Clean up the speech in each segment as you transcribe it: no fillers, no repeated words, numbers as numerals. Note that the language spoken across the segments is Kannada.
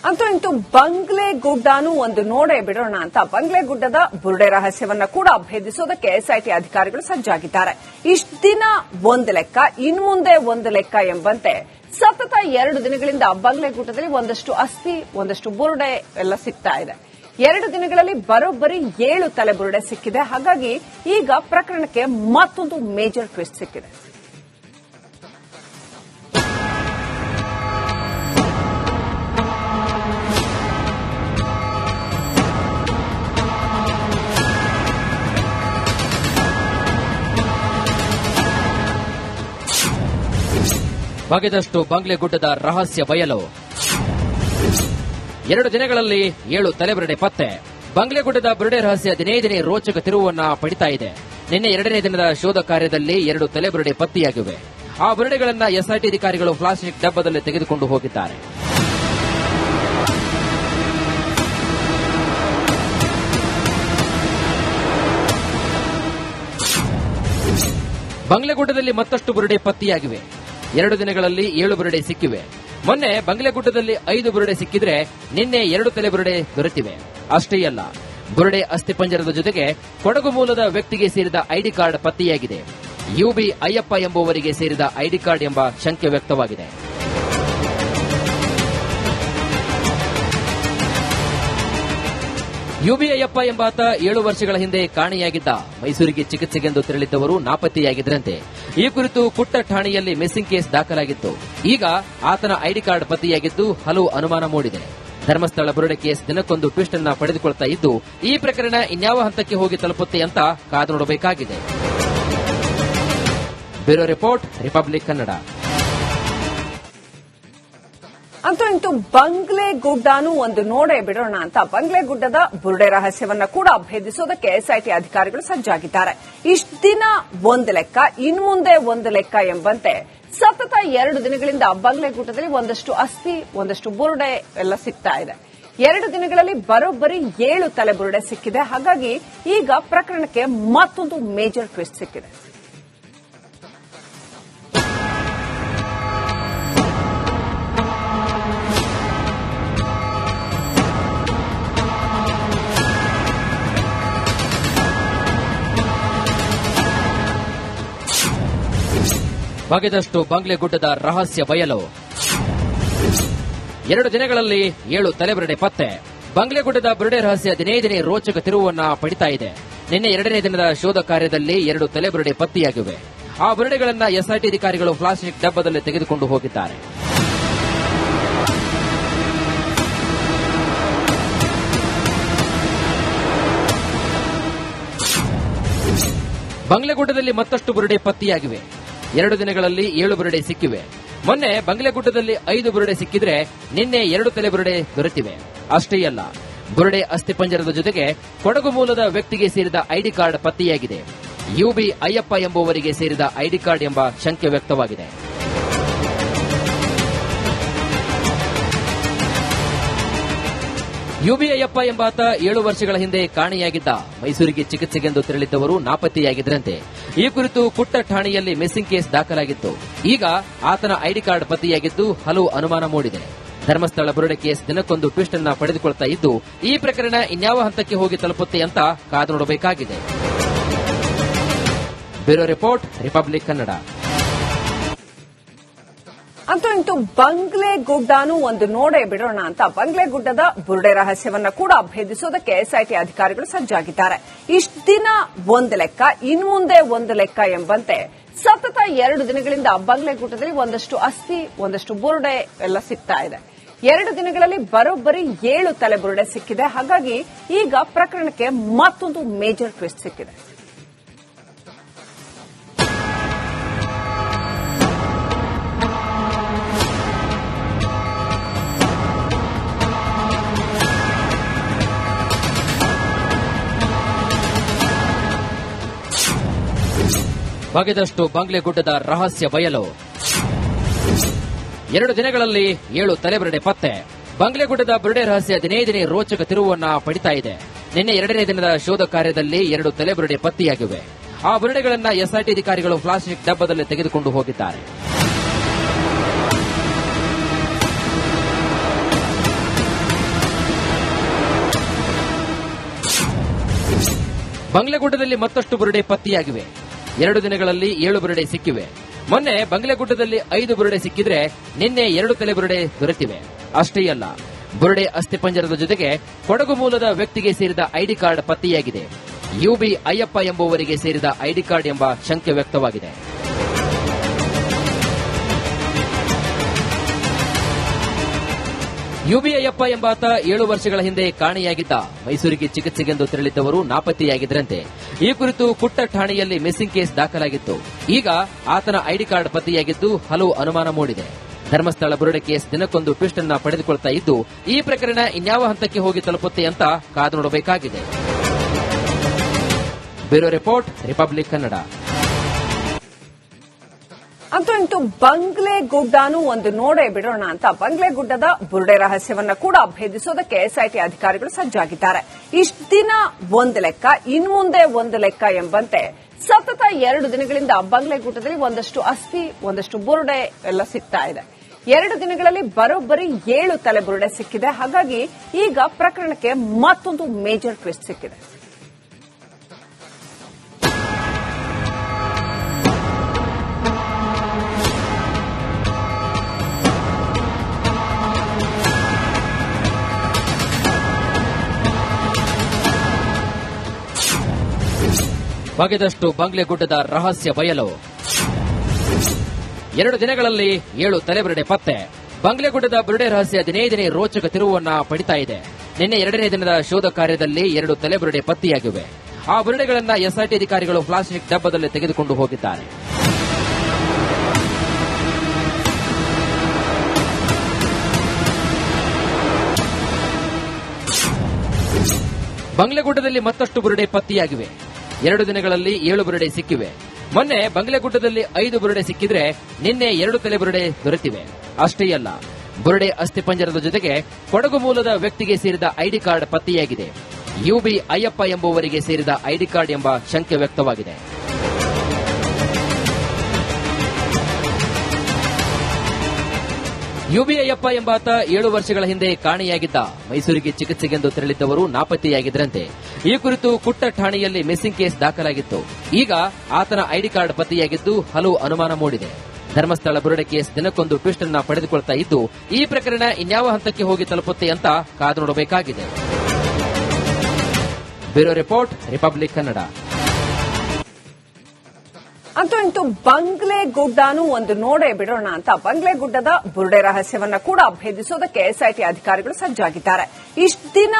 ಅಂತೂ ಇಂತೂ ಬಂಗ್ಲೆಗುಡ್ಡನೂ ಒಂದು ನೋಡೇ ಬಿಡೋಣ ಅಂತ ಬಂಗ್ಲೆಗುಡ್ಡದ ಬುರುಡೆ ರಹಸ್ಯವನ್ನ ಕೂಡ ಭೇದಿಸೋದಕ್ಕೆ ಎಸ್ಐಟಿ ಅಧಿಕಾರಿಗಳು ಸಜ್ಜಾಗಿದ್ದಾರೆ. ಇಷ್ಟ ದಿನ ಒಂದು ಲೆಕ್ಕ, ಇನ್ನು ಮುಂದೆ ಒಂದು ಲೆಕ್ಕ ಎಂಬಂತೆ ಸತತ 2 ದಿನಗಳಿಂದ ಬಂಗ್ಲೆಗುಡ್ಡದಲ್ಲಿ ಒಂದಷ್ಟು ಅಸ್ಥಿ, ಒಂದಷ್ಟು ಬುರುಡೆ ಎಲ್ಲ ಸಿಗ್ತಾ ಇದೆ. 2 ದಿನಗಳಲ್ಲಿ ಬರೋಬ್ಬರಿ 7 ತಲೆ ಬುರುಡೆ ಸಿಕ್ಕಿದೆ. ಹಾಗಾಗಿ ಈಗ ಪ್ರಕರಣಕ್ಕೆ ಮತ್ತೊಂದು ಮೇಜರ್ ಟ್ವಿಸ್ಟ್ ಸಿಕ್ಕಿದೆ. ಬಗೆದಷ್ಟು ಬಂಗ್ಲೆಗುಡ್ಡದ ರಹಸ್ಯ ಬಯಲು. 2 ದಿನಗಳಲ್ಲಿ 7 ತಲೆಬುರುಡೆ ಪತ್ತೆ. ಬಂಗ್ಲೆಗುಡ್ಡದ ಬುರುಡೆ ರಹಸ್ಯ ದಿನೇ ದಿನೇ ರೋಚಕ ತಿರುವನ್ನ ಪಡಿತಾ ಇದೆ. ನಿನ್ನೆ 2ನೇ ದಿನದ ಶೋಧ ಕಾರ್ಯದಲ್ಲಿ 2 ತಲೆಬುರುಡೆ ಪತ್ತೆಯಾಗಿವೆ. ಆ ಬುರುಡೆಗಳನ್ನ ಎಸ್ಐಟಿ ಅಧಿಕಾರಿಗಳು ಪ್ಲಾಸ್ಟಿಕ್ ಡಬ್ಬದಲ್ಲಿ ತೆಗೆದುಕೊಂಡು ಹೋಗಿದ್ದಾರೆ. ಬಂಗ್ಲೆಗುಡ್ಡದಲ್ಲಿ ಮತ್ತಷ್ಟು ಬುರುಡೆ ಪತ್ತೆಯಾಗಿವೆ. 2 ದಿನಗಳಲ್ಲಿ 7 ಬುರುಡೆ ಸಿಕ್ಕಿವೆ. ಮೊನ್ನೆ ಬಂಗ್ಲೆಗುಡ್ಡದಲ್ಲಿ 5 ಬುರುಡೆ ಸಿಕ್ಕಿದ್ರೆ ನಿನ್ನೆ 2 ತಲೆ ಬುರುಡೆ ದೊರೆತಿವೆ. ಅಷ್ಟೇ ಅಲ್ಲ, ಬುರುಡೆ ಅಸ್ಥಿಪಂಜರದ ಜೊತೆಗೆ ಕೊಡಗು ಮೂಲದ ವ್ಯಕ್ತಿಗೆ ಸೇರಿದ ಐಡಿ ಕಾರ್ಡ್ ಪತ್ತೆಯಾಗಿದೆ. ಯುಬಿ ಅಯ್ಯಪ್ಪ ಎಂಬುವರಿಗೆ ಸೇರಿದ ಐಡಿ ಕಾರ್ಡ್ ಎಂಬ ಶಂಕೆ ವ್ಯಕ್ತವಾಗಿದೆ. ಯುಬಿ ಅಯ್ಯಪ್ಪ ಎಂಬಾತ 7 ವರ್ಷಗಳ ಹಿಂದೆ ಕಾಣೆಯಾಗಿದ್ದ. ಮೈಸೂರಿಗೆ ಚಿಕಿತ್ಸೆಗೆಂದು ತೆರಳಿದ್ದವರು ನಾಪತ್ತೆಯಾಗಿದ್ದರಂತೆ. ಈ ಕುರಿತು ಕುಟ್ಟ ಠಾಣೆಯಲ್ಲಿ ಮಿಸ್ಸಿಂಗ್ ಕೇಸ್ ದಾಖಲಾಗಿತ್ತು. ಈಗ ಆತನ ಐಡಿ ಕಾರ್ಡ್ ಪತ್ತೆಯಾಗಿದ್ದು ಹಲವು ಅನುಮಾನ ಮೂಡಿದೆ. ಧರ್ಮಸ್ಥಳ ಬುರುಡೆ ಕೇಸ್ ದಿನಕ್ಕೊಂದು ಟ್ವಿಸ್ಟ್ ಅನ್ನ ಪಡೆದುಕೊಳ್ತಾ ಇದ್ದು, ಈ ಪ್ರಕರಣ ಇನ್ಯಾವ ಹಂತಕ್ಕೆ ಹೋಗಿ ತಲುಪುತ್ತೆ ಅಂತ ಕಾದು ನೋಡಬೇಕಾಗಿದೆ. Bureau report, republic Kannada. ಅಂತೂ ಇಂತೂ ಬಂಗ್ಲೆಗುಡ್ಡನೂ ಒಂದು ನೋಡೇ ಬಿಡೋಣ ಅಂತ ಬಂಗ್ಲೆಗುಡ್ಡದ ಬುರುಡೆ ರಹಸ್ಯವನ್ನ ಕೂಡ ಭೇದಿಸೋದಕ್ಕೆ ಎಸ್ಐಟಿ ಅಧಿಕಾರಿಗಳು ಸಜ್ಜಾಗಿದ್ದಾರೆ. ಇಷ್ಟ ದಿನ ಒಂದು ಲೆಕ್ಕ, ಇನ್ನು ಮುಂದೆ ಒಂದು ಲೆಕ್ಕ ಎಂಬಂತೆ ಸತತ 2 ದಿನಗಳಿಂದ ಬಂಗ್ಲೆಗುಡ್ಡದಲ್ಲಿ ಒಂದಷ್ಟು ಅಸ್ಥಿ, ಒಂದಷ್ಟು ಬುರುಡೆ ಎಲ್ಲ ಸಿಗ್ತಾ ಇದೆ. 2 ದಿನಗಳಲ್ಲಿ ಬರೋಬ್ಬರಿ 7 ತಲೆ ಬುರುಡೆ ಸಿಕ್ಕಿದೆ. ಹಾಗಾಗಿ ಈಗ ಪ್ರಕರಣಕ್ಕೆ ಮತ್ತೊಂದು ಮೇಜರ್ ಟ್ವಿಸ್ಟ್ ಸಿಕ್ಕಿದೆ. ಬಗೆದಷ್ಟು ಬಂಗ್ಲೆಗುಡ್ಡದ ರಹಸ್ಯ ಬಯಲು. 2 ದಿನಗಳಲ್ಲಿ 7 ತಲೆಬುರುಡೆ ಪತ್ತೆ. ಬಂಗ್ಲೆಗುಡ್ಡದ ಬುರುಡೆ ರಹಸ್ಯ ದಿನೇ ದಿನೇ ರೋಚಕ ತಿರುವನ್ನ ಪಡಿತಾ ಇದೆ. ನಿನ್ನೆ 2ನೇ ದಿನದ ಶೋಧ ಕಾರ್ಯದಲ್ಲಿ 2 ತಲೆಬುರುಡೆ ಪತ್ತೆಯಾಗಿವೆ. ಆ ಬುರುಡೆಗಳನ್ನ ಎಸ್ಐಟಿ ಅಧಿಕಾರಿಗಳು ಪ್ಲಾಸ್ಟಿಕ್ ಡಬ್ಬದಲ್ಲಿ ತೆಗೆದುಕೊಂಡು ಹೋಗಿದ್ದಾರೆ. ಬಂಗ್ಲೆಗುಡ್ಡದಲ್ಲಿ ಮತ್ತಷ್ಟು ಬುರುಡೆ ಪತ್ತೆಯಾಗಿವೆ. 2 ದಿನಗಳಲ್ಲಿ 7 ಬುರುಡೆ ಸಿಕ್ಕಿವೆ. ಮೊನ್ನೆ ಬಂಗ್ಲೆಗುಡ್ಡದಲ್ಲಿ 5 ಬುರುಡೆ ಸಿಕ್ಕಿದ್ರೆ ನಿನ್ನೆ 2 ತಲೆ ಬುರುಡೆ ದೊರೆತಿವೆ. ಅಷ್ಟೇ ಅಲ್ಲ, ಬುರುಡೆ ಅಸ್ಥಿಪಂಜರದ ಜೊತೆಗೆ ಕೊಡಗು ಮೂಲದ ವ್ಯಕ್ತಿಗೆ ಸೇರಿದ ಐಡಿ ಕಾರ್ಡ್ ಪತ್ತೆಯಾಗಿದೆ. ಯುಬಿ ಅಯ್ಯಪ್ಪ ಎಂಬುವರಿಗೆ ಸೇರಿದ ಐಡಿ ಕಾರ್ಡ್ ಎಂಬ ಶಂಕೆ ವ್ಯಕ್ತವಾಗಿದೆ. ಯುಬಿ ಅಯ್ಯಪ್ಪ ಎಂಬಾತ 7 ವರ್ಷಗಳ ಹಿಂದೆ ಕಾಣೆಯಾಗಿದ್ದ. ಮೈಸೂರಿಗೆ ಚಿಕಿತ್ಸೆಗೆಂದು ತೆರಳಿದ್ದವರು ನಾಪತ್ತೆಯಾಗಿದ್ದರಂತೆ. ಈ ಕುರಿತು ಕುಟ್ಟ ಠಾಣೆಯಲ್ಲಿ ಮಿಸ್ಸಿಂಗ್ ಕೇಸ್ ದಾಖಲಾಗಿತ್ತು. ಈಗ ಆತನ ಐಡಿ ಕಾರ್ಡ್ ಪತ್ತೆಯಾಗಿದ್ದು ಹಲವು ಅನುಮಾನ ಮೂಡಿದೆ. ಧರ್ಮಸ್ಥಳ ಬುರುಡೆ ಕೇಸ್ ದಿನಕ್ಕೊಂದು ಟ್ವಿಸ್ಟ್ ಅನ್ನ ಪಡೆದುಕೊಳ್ತಾ ಇದ್ದು, ಈ ಪ್ರಕರಣ ಇನ್ಯಾವ ಹಂತಕ್ಕೆ ಹೋಗಿ ತಲುಪುತ್ತೆ ಅಂತ ಕಾದು ನೋಡಬೇಕಾಗಿದೆ. Bureau report, republic Kannada. ಅಂತೂ ಇಂತೂ ಬಂಗ್ಲೆಗುಡ್ಡನೂ ಒಂದು ನೋಡೇ ಬಿಡೋಣ ಅಂತ ಬಂಗ್ಲೆಗುಡ್ಡದ ಬುರುಡೆ ರಹಸ್ಯವನ್ನ ಕೂಡ ಭೇದಿಸೋದಕ್ಕೆ ಎಸ್ಐಟಿ ಅಧಿಕಾರಿಗಳು ಸಜ್ಜಾಗಿದ್ದಾರೆ. ಇಷ್ಟ ದಿನ ಒಂದು ಲೆಕ್ಕ, ಇನ್ನು ಮುಂದೆ ಒಂದು ಲೆಕ್ಕ ಎಂಬಂತೆ ಸತತ 2 ದಿನಗಳಿಂದ ಬಂಗ್ಲೆಗುಡ್ಡದಲ್ಲಿ ಒಂದಷ್ಟು ಅಸ್ಥಿ, ಒಂದಷ್ಟು ಬುರುಡೆ ಎಲ್ಲ ಸಿಗ್ತಾ ಇದೆ. 2 ದಿನಗಳಲ್ಲಿ ಬರೋಬ್ಬರಿ 7 ತಲೆ ಬುರುಡೆ ಸಿಕ್ಕಿದೆ. ಹಾಗಾಗಿ ಈಗ ಪ್ರಕರಣಕ್ಕೆ ಮತ್ತೊಂದು ಮೇಜರ್ ಟ್ವಿಸ್ಟ್ ಸಿಕ್ಕಿದೆ. ಬಗೆದಷ್ಟು ಬಂಗ್ಲೆಗುಡ್ಡದ ರಹಸ್ಯ ಬಯಲು. 2 ದಿನಗಳಲ್ಲಿ 7 ತಲೆಬುರುಡೆ ಪತ್ತೆ. ಬಂಗ್ಲೆಗುಡ್ಡದ ಬುರುಡೆ ರಹಸ್ಯ ದಿನೇ ದಿನೇ ರೋಚಕ ತಿರುವನ್ನ ಪಡಿತಾ ಇದೆ. ನಿನ್ನೆ 2ನೇ ದಿನದ ಶೋಧ ಕಾರ್ಯದಲ್ಲಿ 2 ತಲೆಬುರುಡೆ ಪತ್ತೆಯಾಗಿವೆ. ಆ ಬುರುಡೆಗಳನ್ನ ಎಸ್ಐಟಿ ಅಧಿಕಾರಿಗಳು ಪ್ಲಾಸ್ಟಿಕ್ ಡಬ್ಬದಲ್ಲಿ ತೆಗೆದುಕೊಂಡು ಹೋಗಿದ್ದಾರೆ. ಬಂಗ್ಲೆಗುಡ್ಡದಲ್ಲಿ ಮತ್ತಷ್ಟು ಬುರುಡೆ ಪತ್ತೆಯಾಗಿವೆ. 2 ದಿನಗಳಲ್ಲಿ 7 ಬುರುಡೆ ಸಿಕ್ಕಿವೆ. ಮೊನ್ನೆ ಬಂಗ್ಲೆಗುಡ್ಡದಲ್ಲಿ 5 ಬುರುಡೆ ಸಿಕ್ಕಿದ್ರೆ ನಿನ್ನೆ 2 ತಲೆ ಬುರುಡೆ ದೊರೆತಿವೆ. ಅಷ್ಟೇ ಅಲ್ಲ, ಬುರುಡೆ ಅಸ್ಥಿಪಂಜರದ ಜೊತೆಗೆ ಕೊಡಗು ಮೂಲದ ವ್ಯಕ್ತಿಗೆ ಸೇರಿದ ಐಡಿ ಕಾರ್ಡ್ ಪತ್ತೆಯಾಗಿದೆ. ಯುಬಿ ಅಯ್ಯಪ್ಪ ಎಂಬುವರಿಗೆ ಸೇರಿದ ಐಡಿ ಕಾರ್ಡ್ ಎಂಬ ಶಂಕೆ ವ್ಯಕ್ತವಾಗಿದೆ. ಯುಬಿ ಅಯ್ಯಪ್ಪ ಎಂಬಾತ 7 ವರ್ಷಗಳ ಹಿಂದೆ ಕಾಣೆಯಾಗಿದ್ದ. ಮೈಸೂರಿಗೆ ಚಿಕಿತ್ಸೆಗೆಂದು ತೆರಳಿದ್ದವರು ನಾಪತ್ತೆಯಾಗಿದ್ದರಂತೆ. ಈ ಕುರಿತು ಕುಟ್ಟ ಠಾಣೆಯಲ್ಲಿ ಮಿಸ್ಸಿಂಗ್ ಕೇಸ್ ದಾಖಲಾಗಿತ್ತು. ಈಗ ಆತನ ಐಡಿ ಕಾರ್ಡ್ ಪತ್ತೆಯಾಗಿದ್ದು ಹಲವು ಅನುಮಾನ ಮೂಡಿದೆ. ಧರ್ಮಸ್ಥಳ ಬುರುಡೆ ಕೇಸ್ ದಿನಕ್ಕೊಂದು ಟ್ವಿಸ್ಟ್ ಅನ್ನ ಪಡೆದುಕೊಳ್ತಾ ಇದ್ದು, ಈ ಪ್ರಕರಣ ಇನ್ಯಾವ ಹಂತಕ್ಕೆ ಹೋಗಿ ತಲುಪುತ್ತೆ ಅಂತ ಕಾದು ನೋಡಬೇಕಾಗಿದೆ. Bureau report, republic Kannada. ಅಂತೂ ಇಂತೂ ಬಂಗ್ಲೆಗುಡ್ಡನೂ ಒಂದು ನೋಡೇ ಬಿಡೋಣ ಅಂತ ಬಂಗ್ಲೆಗುಡ್ಡದ ಬುರುಡೆ ರಹಸ್ಯವನ್ನ ಕೂಡ ಭೇದಿಸೋದಕ್ಕೆ ಎಸ್ಐಟಿ ಅಧಿಕಾರಿಗಳು ಸಜ್ಜಾಗಿದ್ದಾರೆ. ಇಷ್ಟ ದಿನ ಒಂದು ಲೆಕ್ಕ, ಇನ್ಮುಂದೆ ಒಂದು ಲೆಕ್ಕ ಎಂಬಂತೆ ಸತತ 2 ದಿನಗಳಿಂದ ಬಂಗ್ಲೆಗುಡ್ಡದಲ್ಲಿ ಒಂದಷ್ಟು ಅಸ್ಥಿ, ಒಂದಷ್ಟು ಬುರುಡೆ ಎಲ್ಲ ಸಿಗ್ತಾ ಇದೆ. 2 ದಿನಗಳಲ್ಲಿ ಬರೋಬ್ಬರಿ 7 ತಲೆ ಬುರುಡೆ ಸಿಕ್ಕಿದೆ. ಹಾಗಾಗಿ ಈಗ ಪ್ರಕರಣಕ್ಕೆ ಮತ್ತೊಂದು ಮೇಜರ್ ಟ್ವಿಸ್ಟ್ ಸಿಕ್ಕಿದೆ. ಬಗೆದಷ್ಟು ಬಂಗ್ಲೆಗುಡ್ಡದ ರಹಸ್ಯ ಬಯಲು. 2 ದಿನಗಳಲ್ಲಿ 7 ತಲೆಬುರುಡೆ ಪತ್ತೆ. ಬಂಗ್ಲೆಗುಡ್ಡದ ಬುರುಡೆ ರಹಸ್ಯ ದಿನೇ ದಿನೇ ರೋಚಕ ತಿರುವನ್ನ ಪಡಿತಾ ಇದೆ. ನಿನ್ನೆ 2ನೇ ದಿನದ ಶೋಧ ಕಾರ್ಯದಲ್ಲಿ 2 ತಲೆಬುರುಡೆ ಪತ್ತೆಯಾಗಿವೆ. ಆ ಬುರುಡೆಗಳನ್ನ ಎಸ್ಐಟಿ ಅಧಿಕಾರಿಗಳು ಪ್ಲಾಸ್ಟಿಕ್ ಡಬ್ಬದಲ್ಲಿ ತೆಗೆದುಕೊಂಡು ಹೋಗಿದ್ದಾರೆ. ಬಂಗ್ಲೆಗುಡ್ಡದಲ್ಲಿ ಮತ್ತಷ್ಟು ಬುರುಡೆ ಪತ್ತೆಯಾಗಿವೆ. 2 ದಿನಗಳಲ್ಲಿ 7 ಬುರುಡೆ ಸಿಕ್ಕಿವೆ. ಮೊನ್ನೆ ಬಂಗ್ಲೆಗುಡ್ಡದಲ್ಲಿ 5 ಬುರುಡೆ ಸಿಕ್ಕಿದ್ರೆ ನಿನ್ನೆ 2 ತಲೆ ಬುರುಡೆ ದೊರೆತಿವೆ. ಅಷ್ಟೇ ಅಲ್ಲ, ಬುರುಡೆ ಅಸ್ಥಿಪಂಜರದ ಜೊತೆಗೆ ಕೊಡಗು ಮೂಲದ ವ್ಯಕ್ತಿಗೆ ಸೇರಿದ ಐಡಿ ಕಾರ್ಡ್ ಪತ್ತೆಯಾಗಿದೆ. ಯುಬಿ ಅಯ್ಯಪ್ಪ ಎಂಬುವರಿಗೆ ಸೇರಿದ ಐಡಿ ಕಾರ್ಡ್ ಎಂಬ ಶಂಕೆ ವ್ಯಕ್ತವಾಗಿದೆ. ಯುಬಿ ಅಯ್ಯಪ್ಪ ಎಂಬಾತ 7 ವರ್ಷಗಳ ಹಿಂದೆ ಕಾಣೆಯಾಗಿದ್ದ. ಮೈಸೂರಿಗೆ ಚಿಕಿತ್ಸೆಗೆಂದು ತೆರಳಿದ್ದವರು ನಾಪತ್ತೆಯಾಗಿದ್ದರಂತೆ. ಈ ಕುರಿತು ಕುಟ್ಟ ಠಾಣೆಯಲ್ಲಿ ಮಿಸ್ಸಿಂಗ್ ಕೇಸ್ ದಾಖಲಾಗಿತ್ತು. ಈಗ ಆತನ ಐಡಿ ಕಾರ್ಡ್ ಪತ್ತೆಯಾಗಿದ್ದು ಹಲವು ಅನುಮಾನ ಮೂಡಿದೆ. ಧರ್ಮಸ್ಥಳ ಬುರುಡೆ ಕೇಸ್ ದಿನಕ್ಕೊಂದು ಟ್ವಿಸ್ಟ್ ಅನ್ನ ಪಡೆದುಕೊಳ್ತಾ ಇದ್ದು, ಈ ಪ್ರಕರಣ ಇನ್ಯಾವ ಹಂತಕ್ಕೆ ಹೋಗಿ ತಲುಪುತ್ತೆ ಅಂತ ಕಾದು ನೋಡಬೇಕಾಗಿದೆ. Bureau report, republic Kannada. ಅಂತೂ ಇಂತೂ ಬಂಗ್ಲೆಗುಡ್ಡನೂ ಒಂದು ನೋಡೇ ಬಿಡೋಣ ಅಂತ ಬಂಗ್ಲೆಗುಡ್ಡದ ಬುರುಡೆ ರಹಸ್ಯವನ್ನ ಕೂಡ ಭೇದಿಸೋದಕ್ಕೆ ಎಸ್ಐಟಿ ಅಧಿಕಾರಿಗಳು ಸಜ್ಜಾಗಿದ್ದಾರೆ. ಇಷ್ಟ ದಿನ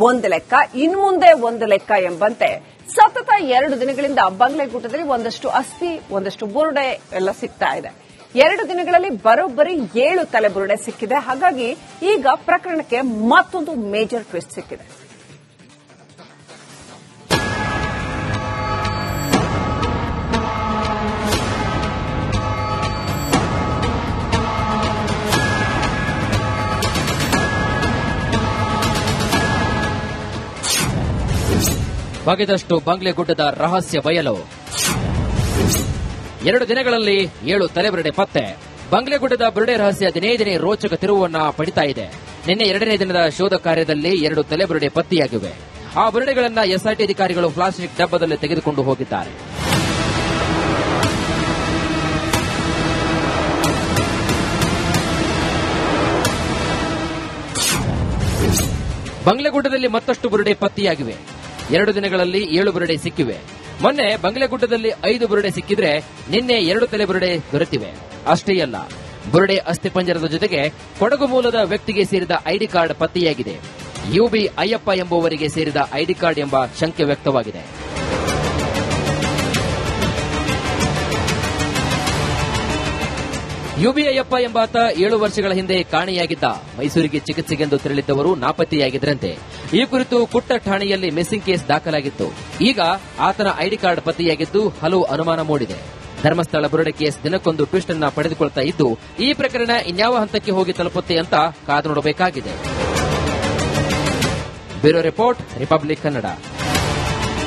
ಒಂದು ಲೆಕ್ಕ, ಇನ್ಮುಂದೆ ಒಂದು ಲೆಕ್ಕ ಎಂಬಂತೆ ಸತತ 2 ದಿನಗಳಿಂದ ಬಂಗ್ಲೆಗುಡ್ಡದಲ್ಲಿ ಒಂದಷ್ಟು ಅಸ್ಥಿ, ಒಂದಷ್ಟು ಬುರುಡೆ ಎಲ್ಲ ಸಿಗ್ತಾ ಇದೆ. 2 ದಿನಗಳಲ್ಲಿ ಬರೋಬ್ಬರಿ 7 ತಲೆ ಬುರುಡೆ ಸಿಕ್ಕಿದೆ. ಹಾಗಾಗಿ ಈಗ ಪ್ರಕರಣಕ್ಕೆ ಮತ್ತೊಂದು ಮೇಜರ್ ಟ್ವಿಸ್ಟ್ ಸಿಕ್ಕಿದೆ. ಬಗೆದಷ್ಟು ಬಂಗ್ಲೆಗುಡ್ಡದ ರಹಸ್ಯ ಬಯಲು. 2 ದಿನಗಳಲ್ಲಿ 7 ತಲೆಬುರುಡೆ ಪತ್ತೆ. ಬಂಗ್ಲೆಗುಡ್ಡದ ಬುರುಡೆ ರಹಸ್ಯ ದಿನೇ ದಿನೇ ರೋಚಕ ತಿರುವನ್ನ ಪಡಿತಾ ಇದೆ. ನಿನ್ನೆ 2ನೇ ದಿನದ ಶೋಧ ಕಾರ್ಯದಲ್ಲಿ 2 ತಲೆಬುರುಡೆ ಪತ್ತೆಯಾಗಿವೆ. ಆ ಬುರುಡೆಗಳನ್ನ ಎಸ್ಐಟಿ ಅಧಿಕಾರಿಗಳು ಪ್ಲಾಸ್ಟಿಕ್ ಡಬ್ಬದಲ್ಲಿ ತೆಗೆದುಕೊಂಡು ಹೋಗಿದ್ದಾರೆ. ಬಂಗ್ಲೆಗುಡ್ಡದಲ್ಲಿ ಮತ್ತಷ್ಟು ಬುರುಡೆ ಪತ್ತೆಯಾಗಿವೆ. 2 ದಿನಗಳಲ್ಲಿ 7 ಬುರುಡೆ ಸಿಕ್ಕಿವೆ. ಮೊನ್ನೆ ಬಂಗ್ಲೆಗುಡ್ಡದಲ್ಲಿ 5 ಬುರುಡೆ ಸಿಕ್ಕಿದ್ರೆ ನಿನ್ನೆ 2 ತಲೆ ಬುರುಡೆ ದೊರೆತಿವೆ. ಅಷ್ಟೇ ಅಲ್ಲ, ಬುರುಡೆ ಅಸ್ಥಿಪಂಜರದ ಜೊತೆಗೆ ಕೊಡಗು ಮೂಲದ ವ್ಯಕ್ತಿಗೆ ಸೇರಿದ ಐಡಿ ಕಾರ್ಡ್ ಪತ್ತೆಯಾಗಿದೆ. ಯುಬಿ ಅಯ್ಯಪ್ಪ ಎಂಬುವರಿಗೆ ಸೇರಿದ ಐಡಿ ಕಾರ್ಡ್ ಎಂಬ ಶಂಕೆ ವ್ಯಕ್ತವಾಗಿದೆ. ಯುಬಿ ಅಯ್ಯಪ್ಪ ಎಂಬಾತ 7 ವರ್ಷಗಳ ಹಿಂದೆ ಕಾಣೆಯಾಗಿದ್ದ. ಮೈಸೂರಿಗೆ ಚಿಕಿತ್ಸೆಗೆಂದು ತೆರಳಿದ್ದವರು ನಾಪತ್ತೆಯಾಗಿದ್ದರಂತೆ. ಈ ಕುರಿತು ಕುಟ್ಟ ಠಾಣೆಯಲ್ಲಿ ಮಿಸ್ಸಿಂಗ್ ಕೇಸ್ ದಾಖಲಾಗಿತ್ತು. ಈಗ ಆತನ ಐಡಿ ಕಾರ್ಡ್ ಪತ್ತೆಯಾಗಿದ್ದು ಹಲವು ಅನುಮಾನ ಮೂಡಿದೆ. ಧರ್ಮಸ್ಥಳ ಬುರುಡೆ ಕೇಸ್ ದಿನಕ್ಕೊಂದು ಟ್ವಿಸ್ಟ್ ಅನ್ನ ಪಡೆದುಕೊಳ್ತಾ ಇದ್ದು, ಈ ಪ್ರಕರಣ ಇನ್ಯಾವ ಹಂತಕ್ಕೆ ಹೋಗಿ ತಲುಪುತ್ತೆ ಅಂತ ಕಾದು ನೋಡಬೇಕಾಗಿದೆ. Bureau report, republic Kannada.